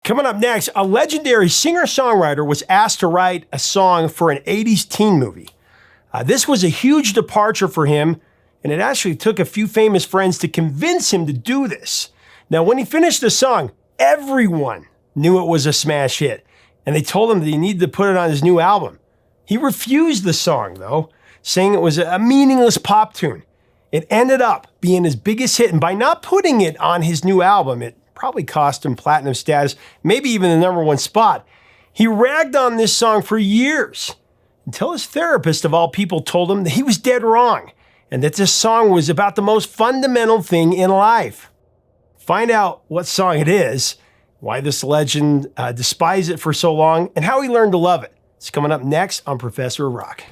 Coming up next, a legendary singer-songwriter was asked to write a song for an 80s teen movie. This was a huge departure for him, and it actually took a few famous friends to convince him to do this. Now, when he finished the song, everyone knew it was a smash hit, and they told him that he needed to put it on his new album. He refused the song, though, saying it was a meaningless pop tune. It ended up being his biggest hit, and by not putting it on his new album, it probably cost him platinum status, maybe even the #1 spot. He ragged on this song for years, until his therapist, of all people, told him that he was dead wrong, and that this song was about the most fundamental thing in life. Find out what song it is, why this legend despised it for so long, and how he learned to love it. It's coming up next on Professor of Rock.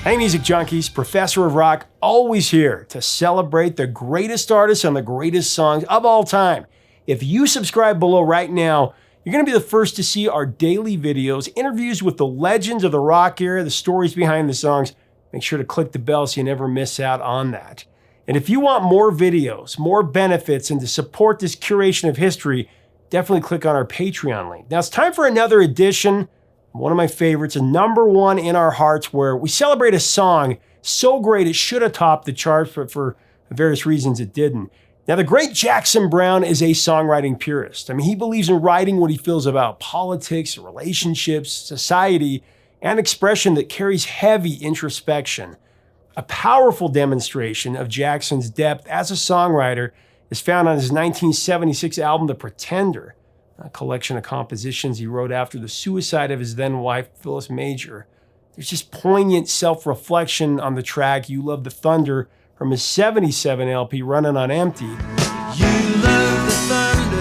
Hey, music junkies, Professor of Rock, always here to celebrate the greatest artists and the greatest songs of all time. If you subscribe below right now, you're going to be the first to see our daily videos, interviews with the legends of the rock era, the stories behind the songs. Make sure to click the bell so you never miss out on that. And if you want more videos, more benefits, and to support this curation of history, definitely click on our Patreon link. Now it's time for another edition, one of my favorites, a #1 in our hearts, where we celebrate a song so great it should have topped the charts, but for various reasons it didn't. Now, the great Jackson Browne is a songwriting purist. I mean, he believes in writing what he feels about politics, relationships, society, and expression that carries heavy introspection. A powerful demonstration of Jackson's depth as a songwriter is found on his 1976 album, The Pretender, a collection of compositions he wrote after the suicide of his then-wife, Phyllis Major. There's just poignant self-reflection on the track You Love the Thunder from his 77 LP, Running on Empty. You love the thunder,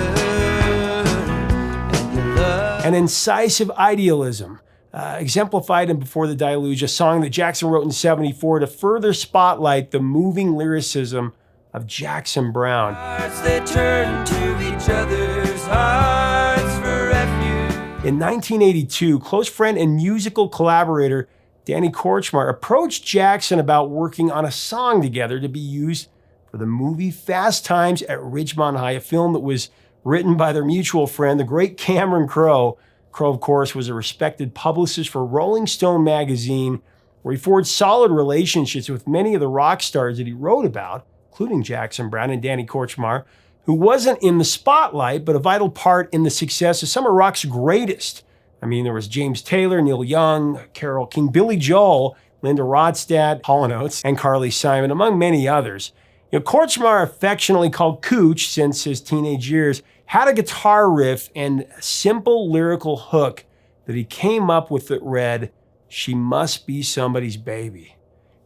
and you love... An incisive idealism, exemplified in Before the Deluge, a song that Jackson wrote in '74 to further spotlight the moving lyricism of Jackson Browne. They turn to each other's hearts for refuge. In 1982, close friend and musical collaborator Danny Korchmar approached Jackson about working on a song together to be used for the movie Fast Times at Ridgemont High, a film that was written by their mutual friend, the great Cameron Crowe. Crowe, of course, was a respected publicist for Rolling Stone magazine, where he forged solid relationships with many of the rock stars that he wrote about, including Jackson Browne and Danny Korchmar, who wasn't in the spotlight, but a vital part in the success of some of rock's greatest. I mean, there was James Taylor, Neil Young, Carole King, Billy Joel, Linda Ronstadt, Hall & Oates, and Carly Simon, among many others. You know, Korchmar, affectionately called Cooch since his teenage years, had a guitar riff and a simple lyrical hook that he came up with that read, "She must be somebody's baby."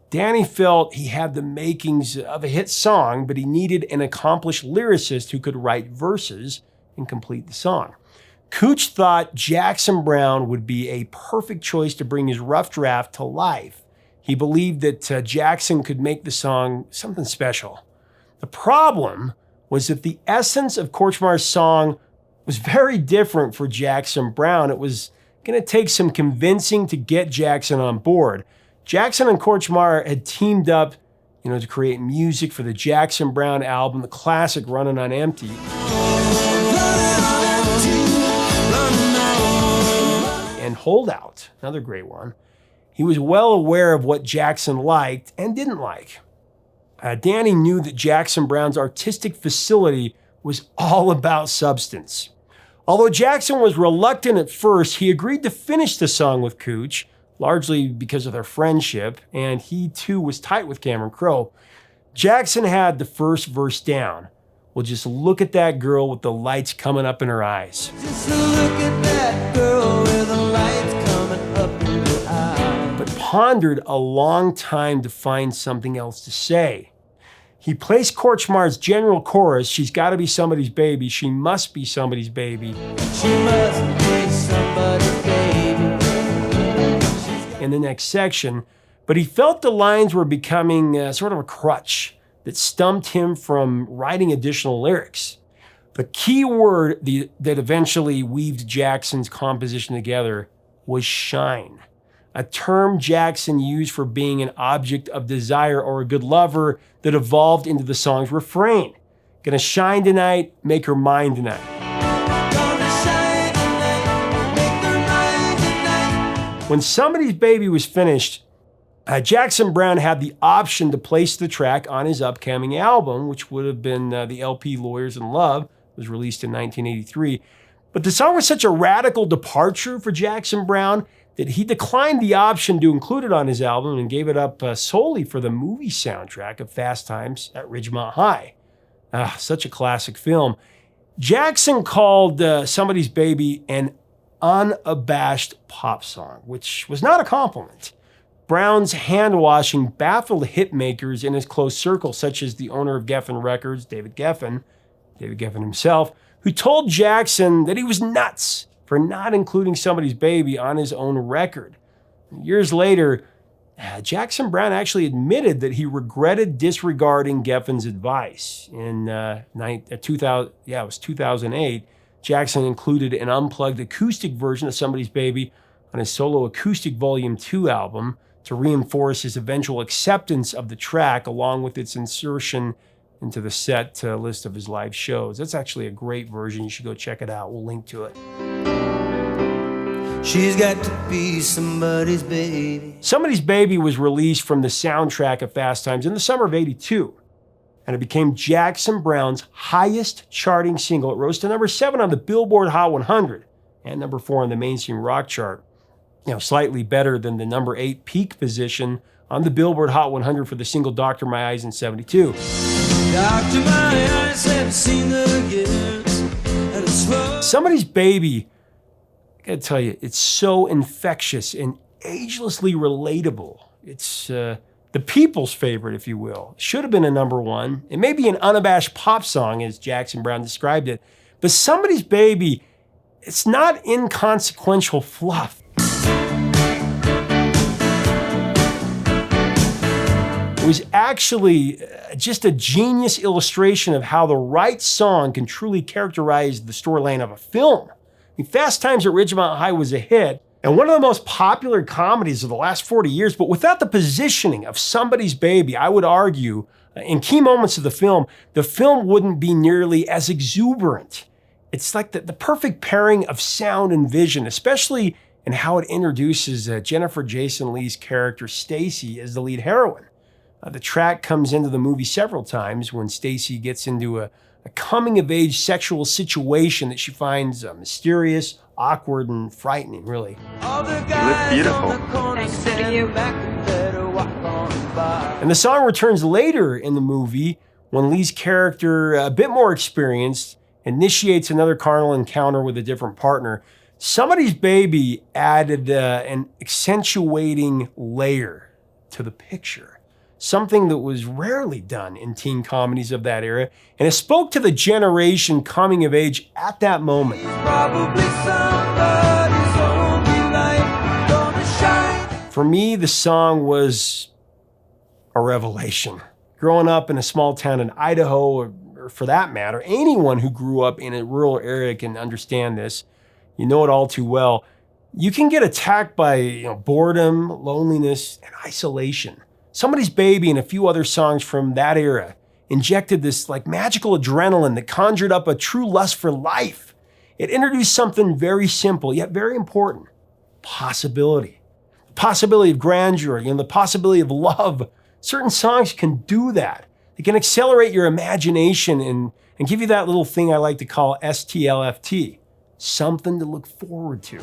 Danny felt he had the makings of a hit song, but he needed an accomplished lyricist who could write verses and complete the song. Cooch thought Jackson Browne would be a perfect choice to bring his rough draft to life. He believed that Jackson could make the song something special. The problem was that the essence of Korchmar's song was very different for Jackson Browne. It was going to take some convincing to get Jackson on board. Jackson and Korchmar had teamed up, to create music for the Jackson Browne album, the classic Running on Empty. And Holdout, another great one. He was well aware of what Jackson liked and didn't like. Danny knew that Jackson Browne's artistic facility was all about substance. Although Jackson was reluctant at first, he agreed to finish the song with Cooch, largely because of their friendship, and he too was tight with Cameron Crowe. Jackson had the first verse down. Well, just look at that girl with the lights coming up in her eyes. Just look at that girl with the lights coming up in her eyes. But pondered a long time to find something else to say. He placed Korchmar's general chorus, "She's got to be somebody's baby, she must be somebody's baby," she must be somebody's baby, in the next section, but he felt the lines were becoming sort of a crutch that stumped him from writing additional lyrics. The key word that eventually weaved Jackson's composition together was shine, a term Jackson used for being an object of desire or a good lover that evolved into the song's refrain. Gonna shine tonight, make her mine tonight. When Somebody's Baby was finished, Jackson Browne had the option to place the track on his upcoming album, which would have been the LP Lawyers in Love. It was released in 1983. But the song was such a radical departure for Jackson Browne that he declined the option to include it on his album and gave it up solely for the movie soundtrack of Fast Times at Ridgemont High. Such a classic film. Jackson called Somebody's Baby an unabashed pop song, which was not a compliment. Browne's hand-washing baffled hitmakers in his close circle, such as the owner of Geffen Records, David Geffen himself, who told Jackson that he was nuts for not including Somebody's Baby on his own record. Years later, Jackson Browne actually admitted that he regretted disregarding Geffen's advice. In 2008, Jackson included an unplugged acoustic version of Somebody's Baby on his solo acoustic Volume 2 album to reinforce his eventual acceptance of the track, along with its insertion into the set list of his live shows. That's actually a great version. You should go check it out. We'll link to it. She's got to be somebody's baby. Somebody's Baby was released from the soundtrack of Fast Times in the summer of '82, and it became Jackson Browne's highest charting single. It rose to number 7 on the Billboard Hot 100 and number 4 on the mainstream rock chart. Slightly better than the number 8 peak position on the Billboard Hot 100 for the single Dr. My Eyes in '72. Dr. My Eyes have seen the years. Somebody's Baby, I gotta tell you, it's so infectious and agelessly relatable. It's the people's favorite, if you will. It should have been a number 1. It may be an unabashed pop song, as Jackson Browne described it, but Somebody's Baby, it's not inconsequential fluff. It was actually just a genius illustration of how the right song can truly characterize the storyline of a film. Fast Times at Ridgemont High was a hit and one of the most popular comedies of the last 40 years, but without the positioning of Somebody's Baby, I would argue, in key moments of the film wouldn't be nearly as exuberant. It's like the perfect pairing of sound and vision, especially in how it introduces Jennifer Jason Leigh's character Stacy as the lead heroine. The track comes into the movie several times when Stacy gets into a coming-of-age sexual situation that she finds mysterious, awkward, and frightening, really. You look beautiful. Thanks to you. And the song returns later in the movie when Leigh's character, a bit more experienced, initiates another carnal encounter with a different partner. Somebody's Baby added an accentuating layer to the picture. Something that was rarely done in teen comedies of that era, and it spoke to the generation coming of age at that moment. For me, the song was a revelation. Growing up in a small town in Idaho, or for that matter, anyone who grew up in a rural area can understand this. You know it all too well. You can get attacked by boredom, loneliness, and isolation. Somebody's Baby and a few other songs from that era injected this magical adrenaline that conjured up a true lust for life. It introduced something very simple, yet very important. Possibility. The possibility of grandeur, the possibility of love. Certain songs can do that. They can accelerate your imagination and give you that little thing I like to call STLFT. Something to look forward to.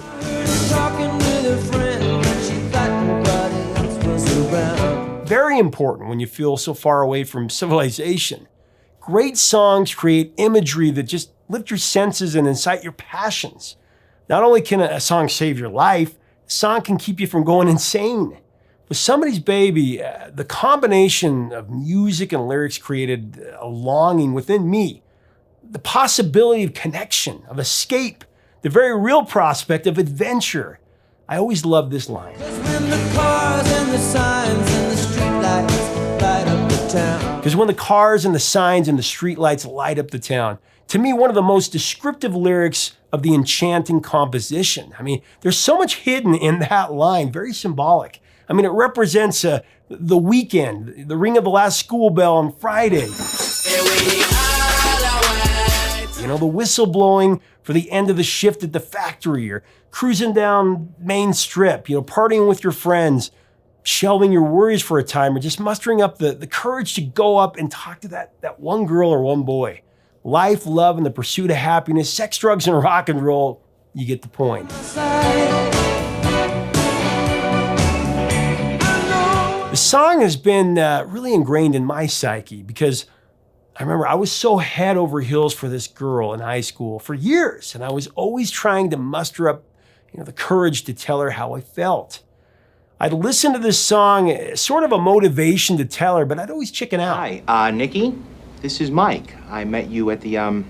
Very important when you feel so far away from civilization. Great songs create imagery that just lift your senses and incite your passions. Not only can a song save your life, a song can keep you from going insane. With Somebody's Baby, the combination of music and lyrics created a longing within me. The possibility of connection, of escape, the very real prospect of adventure. I always loved this line. Because when the cars and the signs and the streetlights light up the town, to me, one of the most descriptive lyrics of the enchanting composition. There's so much hidden in that line, very symbolic. It represents the weekend, the ring of the last school bell on Friday. the whistle blowing for the end of the shift at the factory, or cruising down Main Strip, partying with your friends, shelving your worries for a time, or just mustering up the courage to go up and talk to that one girl or one boy. Life, love, and the pursuit of happiness, sex, drugs, and rock and roll, you get the point. The song has been really ingrained in my psyche because I remember I was so head over heels for this girl in high school for years, and I was always trying to muster up the courage to tell her how I felt. I'd listen to this song as sort of a motivation to tell her, but I'd always chicken out. Hi, Nikki. This is Mike. I met you at the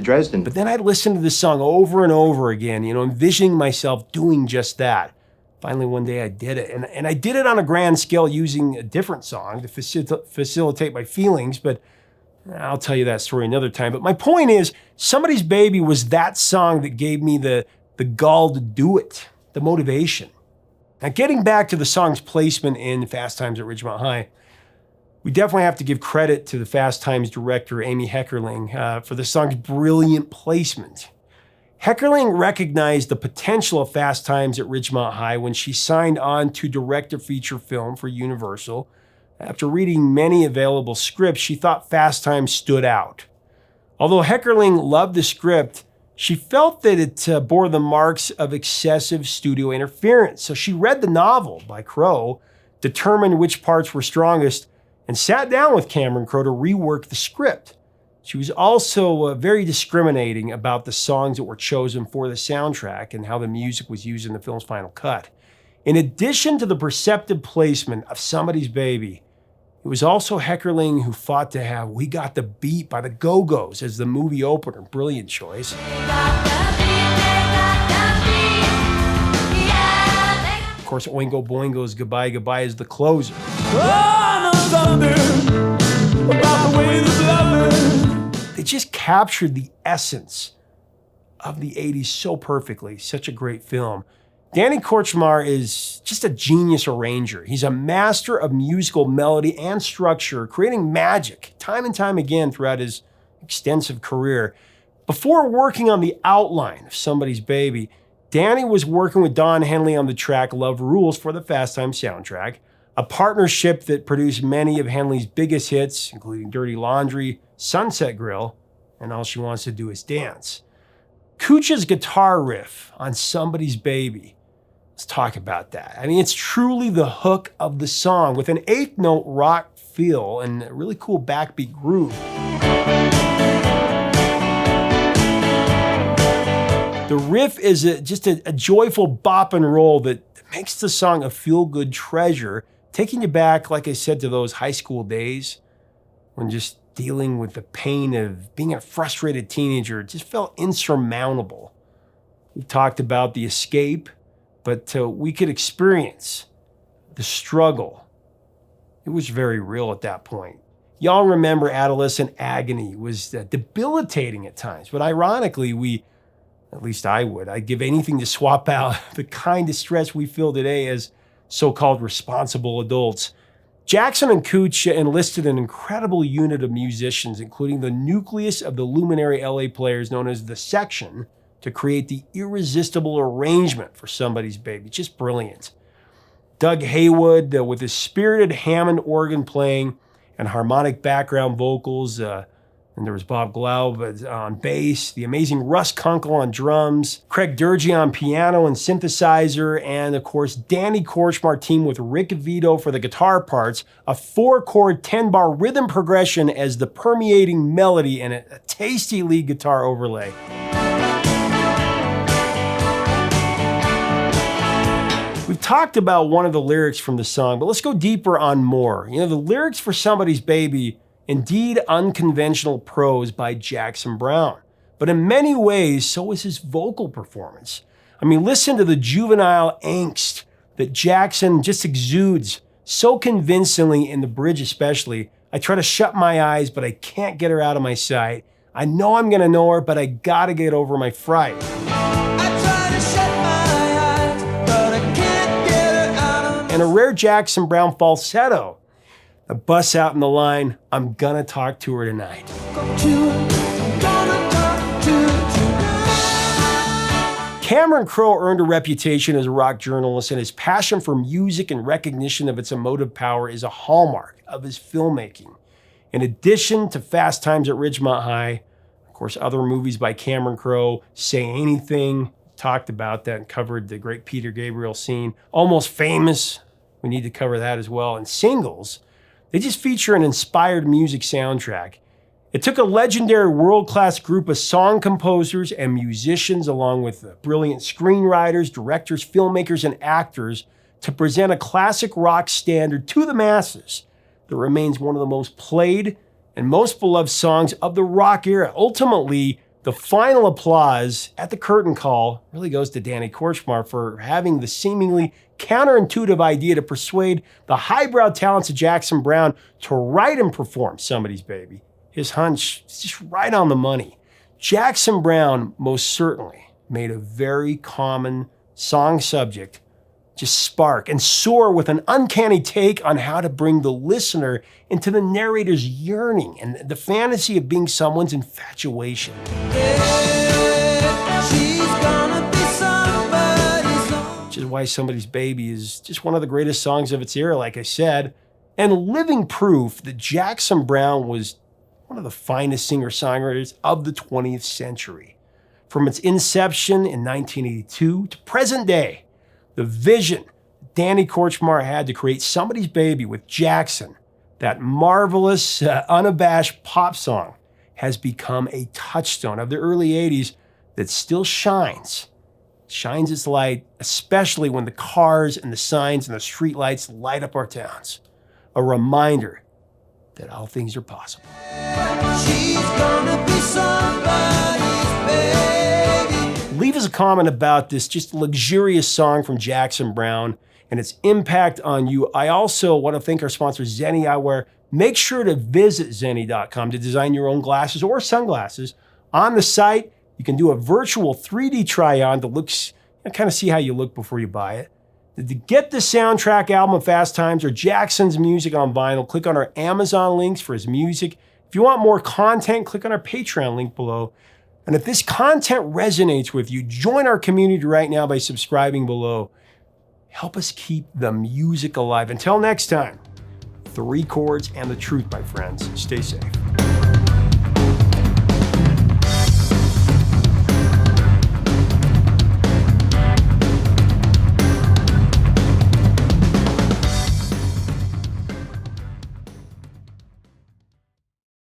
Dresden. But then I'd listen to this song over and over again, envisioning myself doing just that. Finally, one day I did it. And I did it on a grand scale using a different song to facilitate my feelings, but I'll tell you that story another time. But my point is, Somebody's Baby was that song that gave me the gall to do it, the motivation. Now, getting back to the song's placement in Fast Times at Ridgemont High, we definitely have to give credit to the Fast Times director, Amy Heckerling, for the song's brilliant placement. Heckerling recognized the potential of Fast Times at Ridgemont High when she signed on to direct a feature film for Universal. After reading many available scripts, she thought Fast Times stood out. Although Heckerling loved the script, she felt that it bore the marks of excessive studio interference. So she read the novel by Crowe, determined which parts were strongest, and sat down with Cameron Crowe to rework the script. She was also very discriminating about the songs that were chosen for the soundtrack and how the music was used in the film's final cut. In addition to the perceptive placement of Somebody's Baby, it was also Heckerling who fought to have We Got the Beat by the Go-Go's as the movie opener. Brilliant choice. Of course, Oingo Boingo's Goodbye Goodbye is the closer. They just captured the essence of the 80s so perfectly. Such a great film. Danny Kortchmar is just a genius arranger. He's a master of musical melody and structure, creating magic time and time again throughout his extensive career. Before working on the outline of Somebody's Baby, Danny was working with Don Henley on the track Love Rules for the Fast Times soundtrack, a partnership that produced many of Henley's biggest hits, including Dirty Laundry, Sunset Grill, and All She Wants to Do Is Dance. Cooch's guitar riff on Somebody's Baby. Let's talk about that. I mean, it's truly the hook of the song with an eighth note rock feel and a really cool backbeat groove. The riff is just a joyful bop and roll that makes the song a feel-good treasure, taking you back, like I said, to those high school days when just dealing with the pain of being a frustrated teenager just felt insurmountable. We talked about the escape, but we could experience the struggle. It was very real at that point. Y'all remember adolescent agony was debilitating at times, but ironically, at least I'd give anything to swap out the kind of stress we feel today as so-called responsible adults. Jackson and Cooch enlisted an incredible unit of musicians, including the nucleus of the luminary LA players known as The Section, to create the irresistible arrangement for Somebody's Baby. Just brilliant. Doug Haywood, with his spirited Hammond organ playing and harmonic background vocals, and there was Bob Glaub on bass, the amazing Russ Kunkel on drums, Craig Durgee on piano and synthesizer, and of course, Danny Kortchmar teamed with Rick Vito for the guitar parts, a 4-chord, 10-bar rhythm progression as the permeating melody and a tasty lead guitar overlay. We've talked about one of the lyrics from the song, but let's go deeper on more. The lyrics for Somebody's Baby, indeed unconventional prose by Jackson Browne. But in many ways, so is his vocal performance. I mean, listen to the juvenile angst that Jackson just exudes so convincingly in the bridge especially. I try to shut my eyes, but I can't get her out of my sight. I know I'm gonna know her, but I gotta get over my fright. And a rare Jackson Browne falsetto. A bust out in the line, I'm gonna talk to her tonight. Cameron Crowe earned a reputation as a rock journalist, and his passion for music and recognition of its emotive power is a hallmark of his filmmaking. In addition to Fast Times at Ridgemont High, of course, other movies by Cameron Crowe, Say Anything, talked about that and covered the great Peter Gabriel scene. Almost Famous, we need to cover that as well. And Singles, they just feature an inspired music soundtrack. It took a legendary world-class group of song composers and musicians, along with brilliant screenwriters, directors, filmmakers, and actors, to present a classic rock standard to the masses that remains one of the most played and most beloved songs of the rock era. Ultimately, the final applause at the curtain call really goes to Danny Korchmar for having the seemingly counterintuitive idea to persuade the highbrow talents of Jackson Browne to write and perform Somebody's Baby. His hunch is just right on the money. Jackson Browne most certainly made a very common song subject just spark and soar with an uncanny take on how to bring the listener into the narrator's yearning and the fantasy of being someone's infatuation. Which is why Somebody's Baby is just one of the greatest songs of its era, like I said, and living proof that Jackson Browne was one of the finest singer-songwriters of the 20th century. From its inception in 1982 to present day, the vision Danny Korchmar had to create Somebody's Baby with Jackson, that marvelous, unabashed pop song, has become a touchstone of the early 80s that still shines its light, especially when the cars and the signs and the streetlights light up our towns. A reminder that all things are possible. She's gonna be somebody's baby. Leave us a comment about this just luxurious song from Jackson Browne and its impact on you. I also want to thank our sponsor, Zenni Eyewear. Make sure to visit Zenni.com to design your own glasses or sunglasses. On the site, you can do a virtual 3D try-on to kind of see how you look before you buy it. To get the soundtrack album of Fast Times or Jackson's music on vinyl, click on our Amazon links for his music. If you want more content, click on our Patreon link below. And if this content resonates with you, join our community right now by subscribing below. Help us keep the music alive. Until next time, 3 chords and the truth, my friends. Stay safe.